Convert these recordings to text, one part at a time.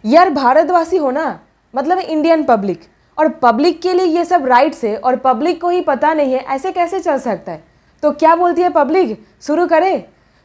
यार भारतवासी हो ना, मतलब इंडियन पब्लिक, और पब्लिक के लिए ये सब राइट्स है और पब्लिक को ही पता नहीं है, ऐसे कैसे चल सकता है। तो क्या बोलती है पब्लिक, शुरू करें।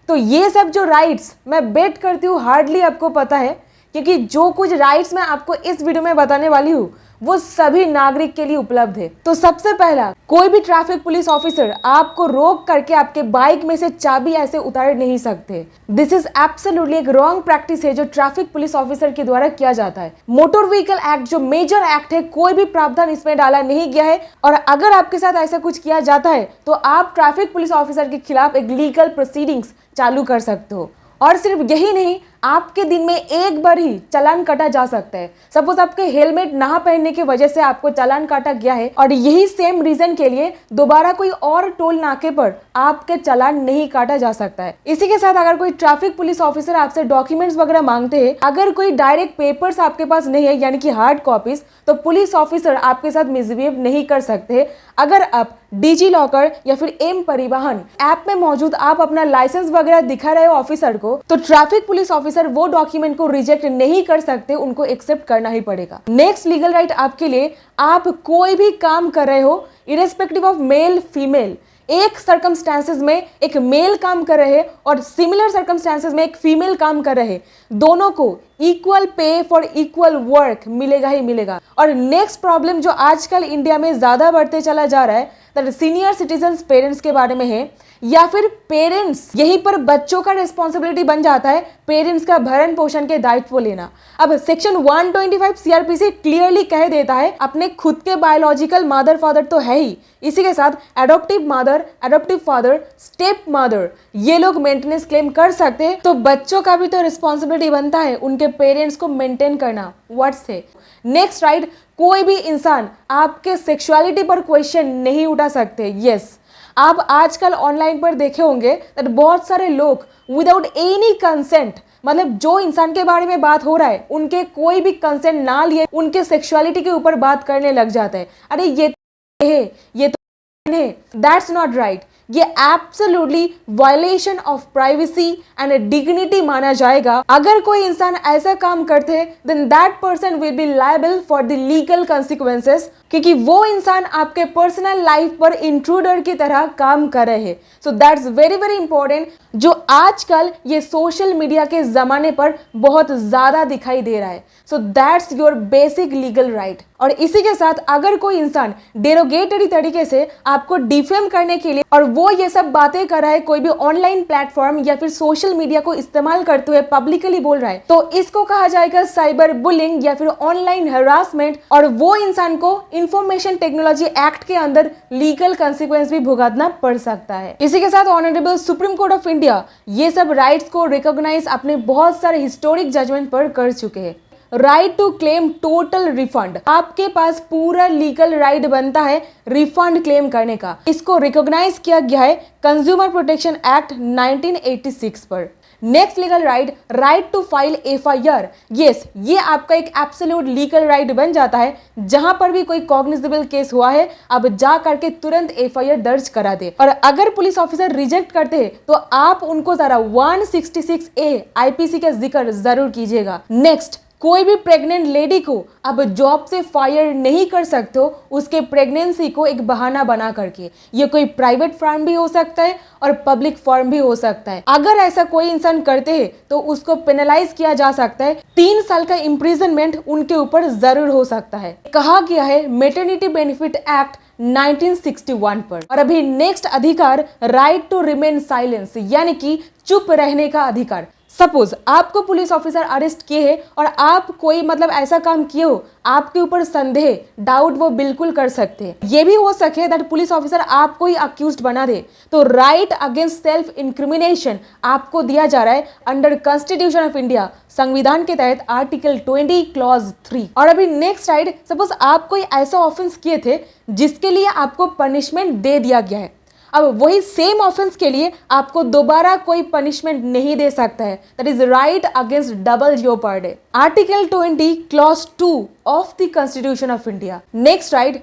तो ये सब जो राइट्स मैं बेट करती हूँ हार्डली आपको पता है, क्योंकि जो कुछ राइट्स मैं आपको इस वीडियो में बताने वाली हूँ वो सभी नागरिक के लिए उपलब्ध है। तो सबसे पहला, कोई भी ट्रैफिक पुलिस ऑफिसर आपको रोक करके आपके बाइक में से चाबी ऐसे उतार नहीं सकते। दिस इज एब्सोल्युटली एक रॉन्ग प्रैक्टिस है जो ट्रैफिक पुलिस ऑफिसर के द्वारा किया जाता है। मोटर व्हीकल एक्ट जो मेजर एक्ट है, कोई भी प्रावधान इसमें डाला नहीं गया है, और अगर आपके साथ ऐसा कुछ किया जाता है तो आप ट्रैफिक पुलिस ऑफिसर के खिलाफ एक लीगल प्रोसीडिंग्स चालू कर सकते हो। और सिर्फ यही नहीं, आपके दिन में एक बार ही चालान काटा जा सकता है। सपोज आपके हेलमेट ना पहनने की वजह से आपको चालान काटा गया है और यही सेम रीजन के लिए दोबारा कोई और टोल नाके पर आपके चालान नहीं काटा जा सकता है। इसी के साथ अगर कोई ट्रैफिक पुलिस ऑफिसर आपसे डॉक्यूमेंट्स वगैरह मांगते हैं, अगर कोई डायरेक्ट पेपर्स आपके पास नहीं है यानी कि हार्ड कॉपीज, तो पुलिस ऑफिसर आपके साथ मिसबिहेव नहीं कर सकते। अगर आप डिजी लॉकर या फिर एम परिवहन ऐप में मौजूद आप अपना लाइसेंस वगैरह दिखा रहे हो ऑफिसर को, तो ट्रैफिक पुलिस ऑफिसर वो डॉक्यूमेंट को रिजेक्ट नहीं कर सकते, उनको एक्सेप्ट करना ही पड़ेगा। नेक्स्ट लीगल राइट आपके लिए, आप कोई भी काम कर रहे हो इरेस्पेक्टिव ऑफ मेल फीमेल, एक सर्कमस्टेंसेस में एक मेल काम कर रहे हैं और सिमिलर सर्कमस्टेंसेस में एक फीमेल काम कर रहे हैं, दोनों को equal pay for equal work मिलेगा ही मिलेगा। और नेक्स्ट प्रॉब्लम जो आजकल इंडिया में ज्यादा बढ़ते चला जा रहा है, दैट सीनियर सिटीजन पेरेंट्स के बारे में है, या फिर पेरेंट्स यहीं पर बच्चों का रिस्पॉन्सिबिलिटी बन जाता है पेरेंट्स का भरण पोषण के दायित्व लेना। अब सेक्शन 125 सीआरपीसी क्लियरली कह देता है अपने खुद के बायोलॉजिकल मदर फादर तो है ही, इसी के साथ adaptive mother, adaptive father, step mother, ये लोग मेंटेनेंस क्लेम कर सकते हैं। तो बच्चों का भी तो रिस्पॉन्सिबिलिटी बनता है उनके पेरेंट्स को मेंटेन करना। व्हाट्स है नेक्स्ट राइट, कोई भी इंसान आपके सेक्सुअलिटी पर क्वेश्चन नहीं उठा सकते। यस, आप आजकल ऑनलाइन पर देखे होंगे दैट बहुत सारे लोग विदाउट एनी कंसेंट, मतलब जो इंसान के बारे में बात हो रहा है उनके कोई भी कंसेंट ना लिए उनके सेक्सुअलिटी के ऊपर बात करने लग जाते हैं। अरे ये तो है, ये तो है, दैट्स नॉट राइट। ये absolutely violation of privacy and dignity माना जाएगा। अगर कोई इंसान ऐसा काम करते हैं then that person will be liable for the legal consequences, क्योंकि वो इंसान आपके पर्सनल लाइफ पर इंट्रूडर की तरह काम कर रहे हैं। So that's very very important, जो आजकल ये सोशल मीडिया के जमाने पर बहुत ज्यादा दिखाई दे रहा है। So that's your basic legal right. और इसी के साथ अगर कोई इंसान डेरोगेटरी तरीके से आपको डिफेम करने के लिए और वो ये सब बातें कर रहा है कोई भी ऑनलाइन प्लेटफॉर्म या फिर सोशल मीडिया को इस्तेमाल करते हुए पब्लिकली बोल रहा है, तो इसको कहा जाएगा साइबर बुलिंग या फिर ऑनलाइन हरासमेंट, और वो इंसान को इंफॉर्मेशन टेक्नोलॉजी एक्ट के अंदर लीगल कंसिक्वेंस भी भुगतना पड़ सकता है। इसी के साथ honourable supreme court of India ये सब राइट्स को रिकॉग्नाइज अपने बहुत सारे हिस्टोरिक जजमेंट पर कर चुके हैं। Right to claim total refund, आपके पास पूरा लीगल राइट बनता है रिफंड क्लेम करने का। इसको रिकॉग्नाइज किया गया है कंज्यूमर प्रोटेक्शन एक्ट 1986 पर। Next legal right, right to file FIR. Yes, ये आपका एक एब्सोल्यूट लीगल राइट बन जाता है। जहां पर भी कोई कॉग्निजेबल केस हुआ है, अब जा करके तुरंत एफआईआर दर्ज करा दे। और अगर पुलिस ऑफिसर रिजेक्ट करते हैं तो आप उनको जरा 166A आईपीसी का जिक्र जरूर कीजिएगा। नेक्स्ट, कोई भी प्रेग्नेंट लेडी को अब जॉब से फायर नहीं कर सकते हो उसके प्रेगनेंसी को एक बहाना बना करके। ये कोई प्राइवेट फर्म भी हो सकता है और पब्लिक फर्म भी हो सकता है। अगर ऐसा कोई इंसान करते हैं तो उसको पेनलाइज किया जा सकता है, 3 साल का इम्प्रिजनमेंट उनके ऊपर जरूर हो सकता है। कहा गया है मेटर्निटी बेनिफिट एक्ट 1961 पर। और अभी नेक्स्ट अधिकार, राइट टू रिमेन साइलेंस, यानी कि चुप रहने का अधिकार। सपोज आपको पुलिस ऑफिसर अरेस्ट किए हैं और आप कोई मतलब ऐसा काम किए हो, आपके ऊपर संदेह, डाउट वो बिल्कुल कर सकते हैं। ये भी हो सके दैट पुलिस ऑफिसर आपको ही अक्यूज्ड बना दे, तो राइट अगेंस्ट सेल्फ इंक्रिमिनेशन आपको दिया जा रहा है अंडर कॉन्स्टिट्यूशन ऑफ इंडिया, संविधान के तहत आर्टिकल 20 क्लॉज 3। और अभी नेक्स्ट राइट, सपोज आप कोई ऐसा ऑफेंस किए थे जिसके लिए आपको पनिशमेंट दे दिया गया है, अब वही सेम ऑफेंस के लिए आपको दोबारा कोई पनिशमेंट नहीं दे सकता है। That is right against double jeopardy, article 20 clause 2 of the constitution of India. Next right,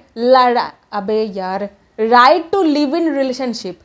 right to live in relationship.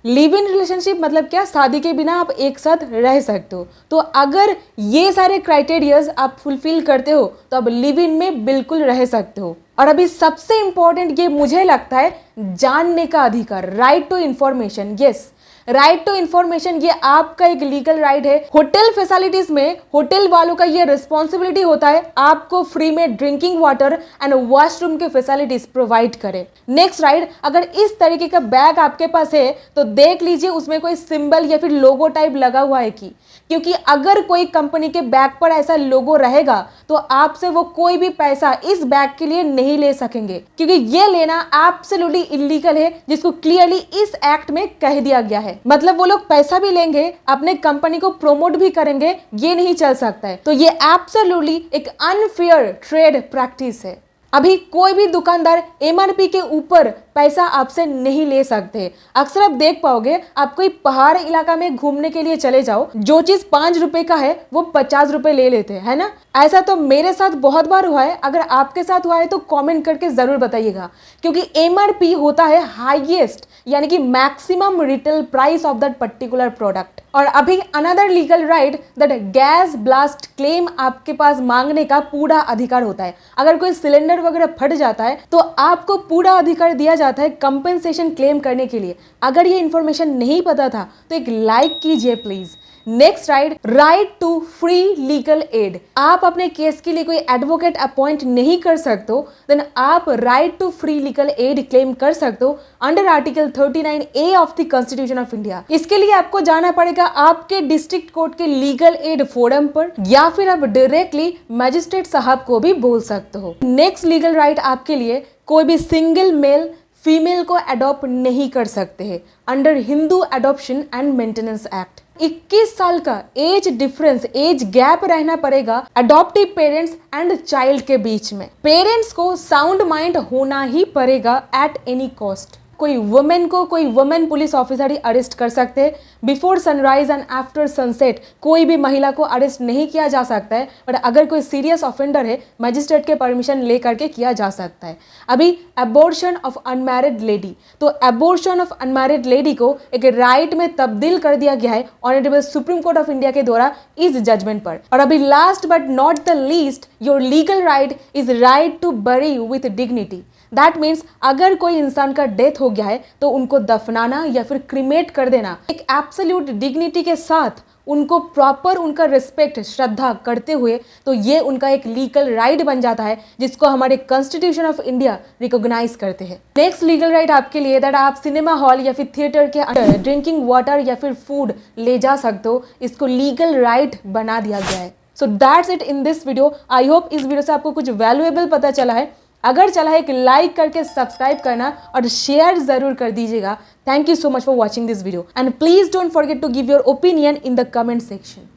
Live in relationship मतलब क्या, शादी के बिना आप एक साथ रह सकते हो। तो अगर ये सारे क्राइटेरियाज आप फुलफिल करते हो तो आप लिव इन में बिल्कुल रह सकते हो। और अभी सबसे इंपॉर्टेंट ये मुझे लगता है, जानने का अधिकार, right to information. Yes, right to information ये आपका एक लीगल राइट है। होटल फैसिलिटीज में होटल वालों का ये रिस्पॉन्सिबिलिटी होता है आपको फ्री में ड्रिंकिंग वाटर एंड वॉशरूम के फैसिलिटीज प्रोवाइड करें। नेक्स्ट राइट, अगर इस तरीके का बैग आपके पास है तो देख लीजिए उसमें कोई सिंबल या फिर लोगो टाइप लगा हुआ है कि, क्योंकि अगर कोई कंपनी के बैग पर ऐसा लोगो रहेगा तो आपसे वो कोई भी पैसा इस बैग के लिए नहीं ले सकेंगे, क्योंकि ये लेना एब्सोल्युटली इलीगल है, जिसको क्लियरली इस एक्ट में कह दिया गया है। मतलब वो लोग पैसा भी लेंगे, अपने कंपनी को प्रमोट भी करेंगे, ये नहीं चल सकता है। तो ये एब्सोल्युटली एक अनफेयर ट्रेड प्रैक्टिस है। अभी कोई भी दुकानदार एमआरपी के ऊपर पैसा आपसे नहीं ले सकते। अक्सर आप देख पाओगे, आप कोई पहाड़ इलाका में घूमने के लिए चले जाओ, जो चीज 5 रुपए का है वो 50 रुपए ले लेते हैं, है ना। ऐसा तो मेरे साथ बहुत बार हुआ है। अगर आपके साथ हुआ है तो कमेंट करके जरूर बताइएगा, क्योंकि एमआरपी होता है हाईएस्ट यानी कि maximum retail price of that particular product. और अभी another legal right that gas blast claim आपके पास मांगने का पूरा अधिकार होता है। अगर कोई सिलेंडर वगैरह फट जाता है तो आपको पूरा अधिकार दिया जाता है कंपेंसेशन क्लेम करने के लिए। अगर ये इंफॉर्मेशन नहीं पता था तो एक लाइक कीजिए please. Next right to free legal aid. आप अपने केस के लिए कोई एडवोकेट अपॉइंट नहीं कर सकते हो, देन आप right to free legal aid claim कर सकते हो under article 39A of the constitution of India. इसके लिए आपको जाना पड़ेगा आपके डिस्ट्रिक्ट कोर्ट के लीगल एड फोरम पर, या फिर आप डायरेक्टली मजिस्ट्रेट साहब को भी बोल सकते हो। नेक्स्ट लीगल राइट आपके लिए, कोई भी सिंगल मेल फीमेल को अडॉप्ट नहीं कर सकते हैं under Hindu adoption and maintenance act. 21 साल का एज डिफरेंस, एज गैप रहना पड़ेगा अडॉप्टिव पेरेंट्स एंड चाइल्ड के बीच में। पेरेंट्स को साउंड माइंड होना ही पड़ेगा एट एनी कॉस्ट। कोई वुमेन पुलिस ऑफिसर ही अरेस्ट कर सकते हैं। Before sunrise and after sunset कोई भी महिला को अरेस्ट नहीं किया जा सकता है, बट अगर कोई सीरियस ऑफेंडर है मजिस्ट्रेट के परमिशन लेकर के किया जा सकता है। अभी अबॉर्शन ऑफ अनमैरिड लेडी, तो अबॉर्शन ऑफ अनमैरिड लेडी को एक राइट में तब्दील कर दिया गया है honourable supreme court of India के द्वारा इस जजमेंट पर। और अभी last but not the least, your legal right is right to bury with dignity. That means अगर कोई इंसान का डेथ हो गया है तो उनको दफनाना या फिर क्रीमेट कर देना एक एब्सोल्यूट डिग्निटी के साथ, उनको प्रॉपर उनका रिस्पेक्ट श्रद्धा करते हुए, तो ये उनका एक लीगल राइट बन जाता है जिसको हमारे कॉन्स्टिट्यूशन ऑफ इंडिया रिकॉग्नाइज करते हैं। नेक्स्ट लीगल राइट आपके लिए दैट आप सिनेमा हॉल या फिर थिएटर के अंदर ड्रिंकिंग वाटर या फिर फूड ले जा सकते हो, इसको लीगल राइट बना दिया गया है। So that's it in this video. I hope इस वीडियो से आपको कुछ वैल्यूएबल पता चला है। अगर चला है एक लाइक करके सब्सक्राइब करना और शेयर जरूर कर दीजिएगा। Thank you so much for watching this video and please don't forget to give your opinion in the comment section.